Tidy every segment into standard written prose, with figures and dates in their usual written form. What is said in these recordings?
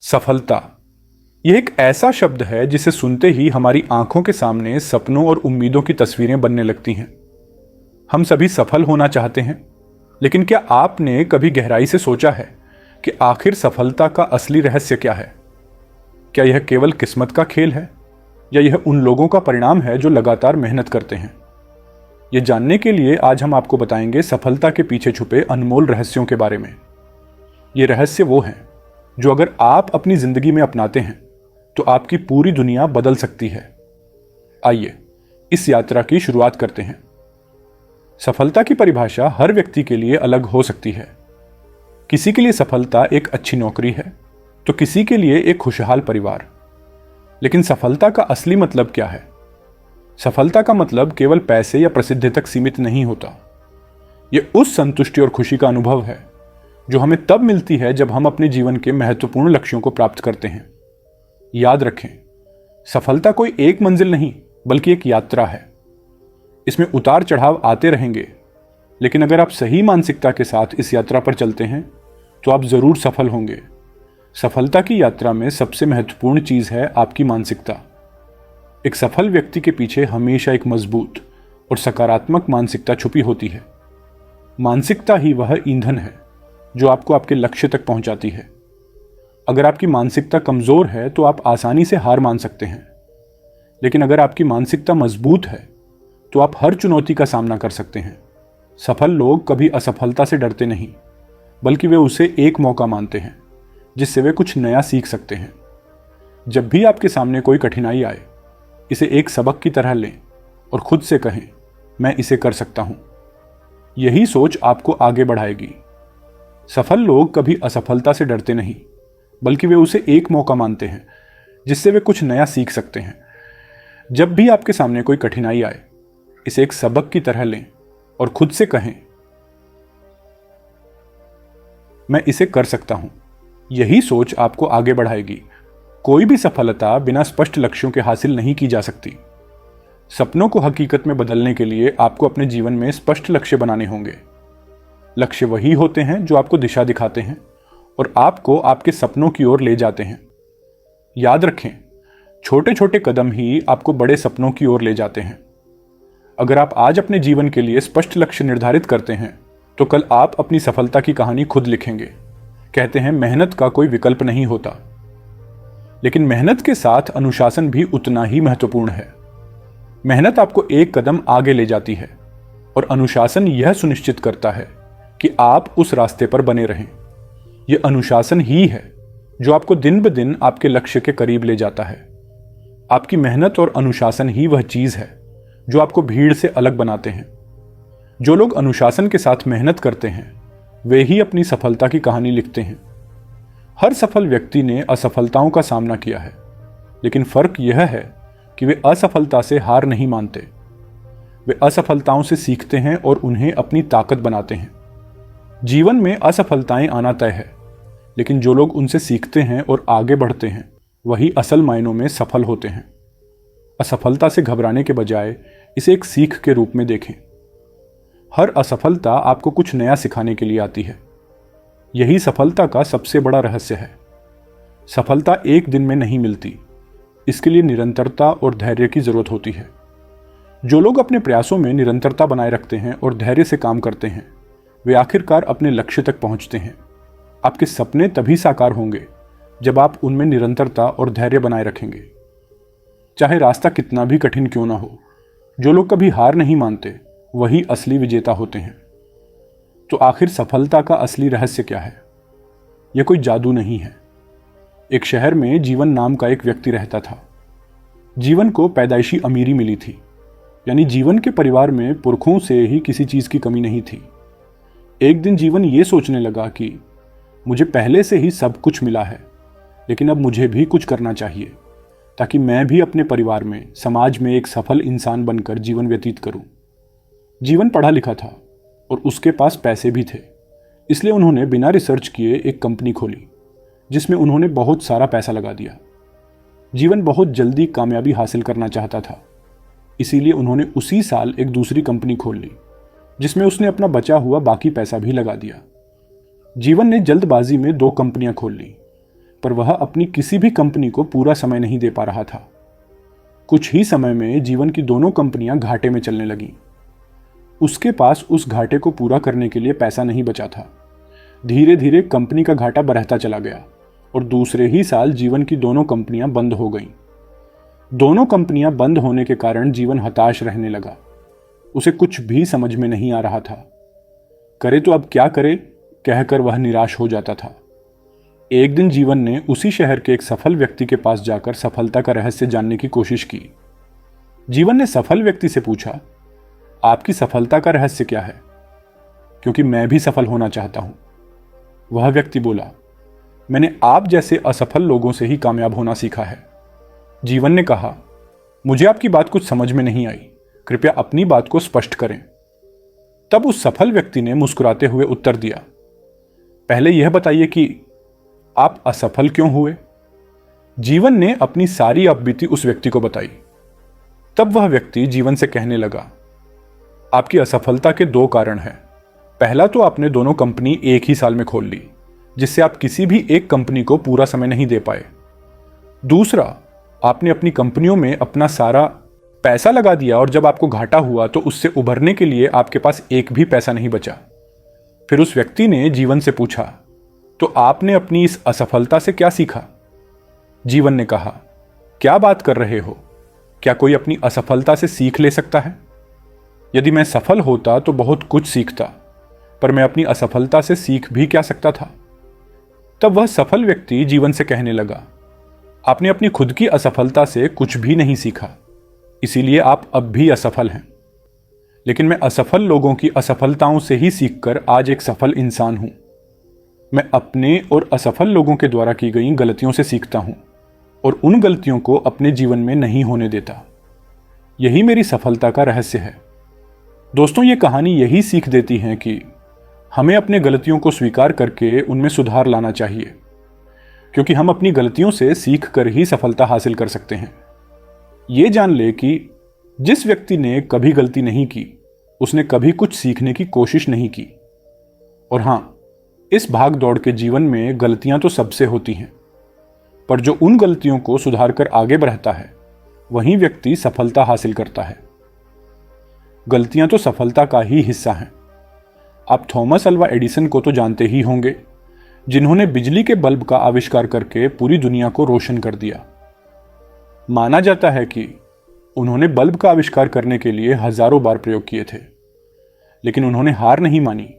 सफलता यह एक ऐसा शब्द है जिसे सुनते ही हमारी आंखों के सामने सपनों और उम्मीदों की तस्वीरें बनने लगती हैं। हम सभी सफल होना चाहते हैं, लेकिन क्या आपने कभी गहराई से सोचा है कि आखिर सफलता का असली रहस्य क्या है? क्या यह केवल किस्मत का खेल है या यह उन लोगों का परिणाम है जो लगातार मेहनत करते हैं? ये जानने के लिए आज हम आपको बताएंगे सफलता के पीछे छुपे अनमोल रहस्यों के बारे में। ये रहस्य वो हैं जो अगर आप अपनी जिंदगी में अपनाते हैं तो आपकी पूरी दुनिया बदल सकती है। आइए इस यात्रा की शुरुआत करते हैं। सफलता की परिभाषा हर व्यक्ति के लिए अलग हो सकती है। किसी के लिए सफलता एक अच्छी नौकरी है तो किसी के लिए एक खुशहाल परिवार। लेकिन सफलता का असली मतलब क्या है? सफलता का मतलब केवल पैसे या प्रसिद्धि तक सीमित नहीं होता। यह उस संतुष्टि और खुशी का अनुभव है जो हमें तब मिलती है जब हम अपने जीवन के महत्वपूर्ण लक्ष्यों को प्राप्त करते हैं। याद रखें, सफलता कोई एक मंजिल नहीं बल्कि एक यात्रा है। इसमें उतार चढ़ाव आते रहेंगे, लेकिन अगर आप सही मानसिकता के साथ इस यात्रा पर चलते हैं तो आप जरूर सफल होंगे। सफलता की यात्रा में सबसे महत्वपूर्ण चीज है आपकी मानसिकता। एक सफल व्यक्ति के पीछे हमेशा एक मजबूत और सकारात्मक मानसिकता छुपी होती है। मानसिकता ही वह ईंधन है जो आपको आपके लक्ष्य तक पहुंचाती है। अगर आपकी मानसिकता कमजोर है तो आप आसानी से हार मान सकते हैं, लेकिन अगर आपकी मानसिकता मजबूत है तो आप हर चुनौती का सामना कर सकते हैं। सफल लोग कभी असफलता से डरते नहीं, बल्कि वे उसे एक मौका मानते हैं जिससे वे कुछ नया सीख सकते हैं। जब भी आपके सामने कोई कठिनाई आए, इसे एक सबक की तरह लें और खुद से कहें, मैं इसे कर सकता हूं। यही सोच आपको आगे बढ़ाएगी। सफल लोग कभी असफलता से डरते नहीं, बल्कि वे उसे एक मौका मानते हैं जिससे वे कुछ नया सीख सकते हैं। जब भी आपके सामने कोई कठिनाई आए, इसे एक सबक की तरह लें और खुद से कहें, मैं इसे कर सकता हूं। यही सोच आपको आगे बढ़ाएगी। कोई भी सफलता बिना स्पष्ट लक्ष्यों के हासिल नहीं की जा सकती। सपनों को हकीकत में बदलने के लिए आपको अपने जीवन में स्पष्ट लक्ष्य बनाने होंगे। लक्ष्य वही होते हैं जो आपको दिशा दिखाते हैं और आपको आपके सपनों की ओर ले जाते हैं। याद रखें, छोटे छोटे कदम ही आपको बड़े सपनों की ओर ले जाते हैं। अगर आप आज अपने जीवन के लिए स्पष्ट लक्ष्य निर्धारित करते हैं तो कल आप अपनी सफलता की कहानी खुद लिखेंगे। कहते हैं मेहनत का कोई विकल्प नहीं होता, लेकिन मेहनत के साथ अनुशासन भी उतना ही महत्वपूर्ण है। मेहनत आपको एक कदम आगे ले जाती है और अनुशासन यह सुनिश्चित करता है कि आप उस रास्ते पर बने रहें। यह अनुशासन ही है जो आपको दिन ब दिन आपके लक्ष्य के करीब ले जाता है। आपकी मेहनत और अनुशासन ही वह चीज है जो आपको भीड़ से अलग बनाते हैं। जो लोग अनुशासन के साथ मेहनत करते हैं वे ही अपनी सफलता की कहानी लिखते हैं। हर सफल व्यक्ति ने असफलताओं का सामना किया है, लेकिन फर्क यह है कि वे असफलता से हार नहीं मानते। वे असफलताओं से सीखते हैं और उन्हें अपनी ताकत बनाते हैं। जीवन में असफलताएं आना तय है, लेकिन जो लोग उनसे सीखते हैं और आगे बढ़ते हैं वही असल मायनों में सफल होते हैं। असफलता से घबराने के बजाय इसे एक सीख के रूप में देखें। हर असफलता आपको कुछ नया सिखाने के लिए आती है। यही सफलता का सबसे बड़ा रहस्य है। सफलता एक दिन में नहीं मिलती, इसके लिए निरंतरता और धैर्य की जरूरत होती है। जो लोग अपने प्रयासों में निरंतरता बनाए रखते हैं और धैर्य से काम करते हैं, वे आखिरकार अपने लक्ष्य तक पहुंचते हैं। आपके सपने तभी साकार होंगे जब आप उनमें निरंतरता और धैर्य बनाए रखेंगे, चाहे रास्ता कितना भी कठिन क्यों ना हो। जो लोग कभी हार नहीं मानते वही असली विजेता होते हैं। तो आखिर सफलता का असली रहस्य क्या है? यह कोई जादू नहीं है। एक शहर में जीवन नाम का एक व्यक्ति रहता था। जीवन को पैदाइशी अमीरी मिली थी, यानी जीवन के परिवार में पुरखों से ही किसी चीज की कमी नहीं थी। एक दिन जीवन ये सोचने लगा कि मुझे पहले से ही सब कुछ मिला है, लेकिन अब मुझे भी कुछ करना चाहिए ताकि मैं भी अपने परिवार में, समाज में एक सफल इंसान बनकर जीवन व्यतीत करूं। जीवन पढ़ा लिखा था और उसके पास पैसे भी थे, इसलिए उन्होंने बिना रिसर्च किए एक कंपनी खोली जिसमें उन्होंने बहुत सारा पैसा लगा दिया। जीवन बहुत जल्दी कामयाबी हासिल करना चाहता था, इसीलिए उन्होंने उसी साल एक दूसरी कंपनी खोल ली जिसमें उसने अपना बचा हुआ बाकी पैसा भी लगा दिया। जीवन ने जल्दबाजी में 2 कंपनियां खोल ली, पर वह अपनी किसी भी कंपनी को पूरा समय नहीं दे पा रहा था। कुछ ही समय में जीवन की दोनों कंपनियां घाटे में चलने लगीं। उसके पास उस घाटे को पूरा करने के लिए पैसा नहीं बचा था। धीरे धीरे कंपनी का घाटा बढ़ता चला गया और दूसरे ही साल जीवन की दोनों कंपनियां बंद हो गईं। दोनों कंपनियां बंद होने के कारण जीवन हताश रहने लगा। उसे कुछ भी समझ में नहीं आ रहा था। करे तो अब क्या करे कहकर वह निराश हो जाता था। एक दिन जीवन ने उसी शहर के एक सफल व्यक्ति के पास जाकर सफलता का रहस्य जानने की कोशिश की। जीवन ने सफल व्यक्ति से पूछा, आपकी सफलता का रहस्य क्या है? क्योंकि मैं भी सफल होना चाहता हूं। वह व्यक्ति बोला, मैंने आप जैसे असफल लोगों से ही कामयाब होना सीखा है। जीवन ने कहा, मुझे आपकी बात कुछ समझ में नहीं आई, कृपया अपनी बात को स्पष्ट करें। तब उस सफल व्यक्ति ने मुस्कुराते हुए उत्तर दिया, पहले यह बताइए कि आप असफल क्यों हुए? जीवन ने अपनी सारी अपबीती उस व्यक्ति को बताई। तब वह व्यक्ति जीवन से कहने लगा, आपकी असफलता के 2 कारण हैं। पहला तो आपने दोनों कंपनी एक ही साल में खोल ली, जिससे आप किसी भी एक कंपनी को पूरा समय नहीं दे पाए। दूसरा, आपने अपनी कंपनियों में अपना सारा पैसा लगा दिया और जब आपको घाटा हुआ तो उससे उभरने के लिए आपके पास एक भी पैसा नहीं बचा। फिर उस व्यक्ति ने जीवन से पूछा, तो आपने अपनी इस असफलता से क्या सीखा? जीवन ने कहा, क्या बात कर रहे हो? क्या कोई अपनी असफलता से सीख ले सकता है? यदि मैं सफल होता तो बहुत कुछ सीखता, पर मैं अपनी असफलता से सीख भी क्या सकता था? तब वह सफल व्यक्ति जीवन से कहने लगा, आपने अपनी खुद की असफलता से कुछ भी नहीं सीखा, इसीलिए आप अब भी असफल हैं। लेकिन मैं असफल लोगों की असफलताओं से ही सीखकर आज एक सफल इंसान हूं। मैं अपने और असफल लोगों के द्वारा की गई गलतियों से सीखता हूं और उन गलतियों को अपने जीवन में नहीं होने देता। यही मेरी सफलता का रहस्य है। दोस्तों, ये कहानी यही सीख देती है कि हमें अपने गलतियों को स्वीकार करके उनमें सुधार लाना चाहिए, क्योंकि हम अपनी गलतियों से सीख कर ही सफलता हासिल कर सकते हैं। ये जान ले कि जिस व्यक्ति ने कभी गलती नहीं की, उसने कभी कुछ सीखने की कोशिश नहीं की। और हां, इस भाग दौड़ के जीवन में गलतियां तो सबसे होती हैं, पर जो उन गलतियों को सुधार कर आगे बढ़ता है, वही व्यक्ति सफलता हासिल करता है। गलतियां तो सफलता का ही हिस्सा हैं। आप थॉमस अल्वा एडिसन को तो जानते ही होंगे, जिन्होंने बिजली के बल्ब का आविष्कार करके पूरी दुनिया को रोशन कर दिया। माना जाता है कि उन्होंने बल्ब का आविष्कार करने के लिए हजारों बार प्रयोग किए थे, लेकिन उन्होंने हार नहीं मानी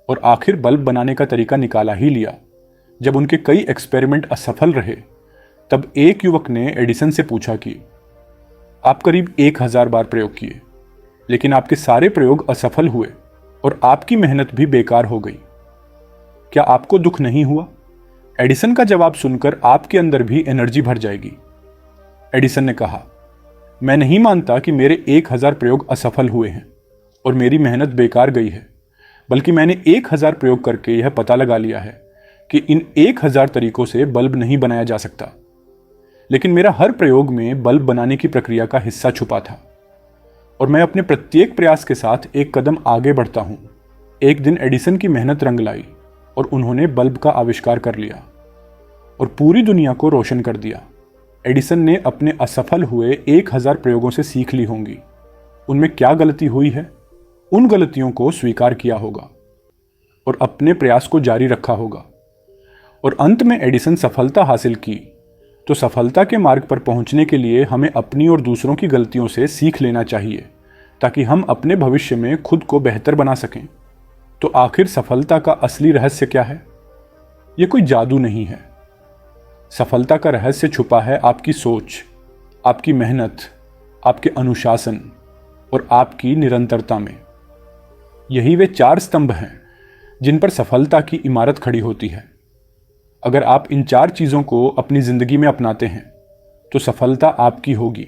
और आखिर बल्ब बनाने का तरीका निकाला ही लिया। जब उनके कई एक्सपेरिमेंट असफल रहे, तब एक युवक ने एडिसन से पूछा कि आप करीब 1000 बार प्रयोग किए, लेकिन आपके सारे प्रयोग असफल हुए और आपकी मेहनत भी बेकार हो गई। क्या आपको दुख नहीं हुआ? एडिसन का जवाब सुनकर आपके अंदर भी एनर्जी भर जाएगी। एडिसन ने कहा, मैं नहीं मानता कि मेरे 1000 प्रयोग असफल हुए हैं और मेरी मेहनत बेकार गई है, बल्कि मैंने 1000 प्रयोग करके यह पता लगा लिया है कि इन 1000 तरीकों से बल्ब नहीं बनाया जा सकता। लेकिन मेरा हर प्रयोग में बल्ब बनाने की प्रक्रिया का हिस्सा छुपा था और मैं अपने प्रत्येक प्रयास के साथ एक कदम आगे बढ़ता हूं। एक दिन एडिसन की मेहनत रंग लाई और उन्होंने बल्ब का आविष्कार कर लिया और पूरी दुनिया को रोशन कर दिया। एडिसन ने अपने असफल हुए 1000 प्रयोगों से सीख ली होंगी। उनमें क्या गलती हुई है, उन गलतियों को स्वीकार किया होगा और अपने प्रयास को जारी रखा होगा और अंत में एडिसन सफलता हासिल की। तो सफलता के मार्ग पर पहुंचने के लिए हमें अपनी और दूसरों की गलतियों से सीख लेना चाहिए, ताकि हम अपने भविष्य में खुद को बेहतर बना सकें। तो आखिर सफलता का असली रहस्य क्या है? यह कोई जादू नहीं है। सफलता का रहस्य छुपा है आपकी सोच, आपकी मेहनत, आपके अनुशासन और आपकी निरंतरता में। यही वे 4 स्तंभ हैं जिन पर सफलता की इमारत खड़ी होती है। अगर आप इन 4 चीज़ों को अपनी जिंदगी में अपनाते हैं तो सफलता आपकी होगी।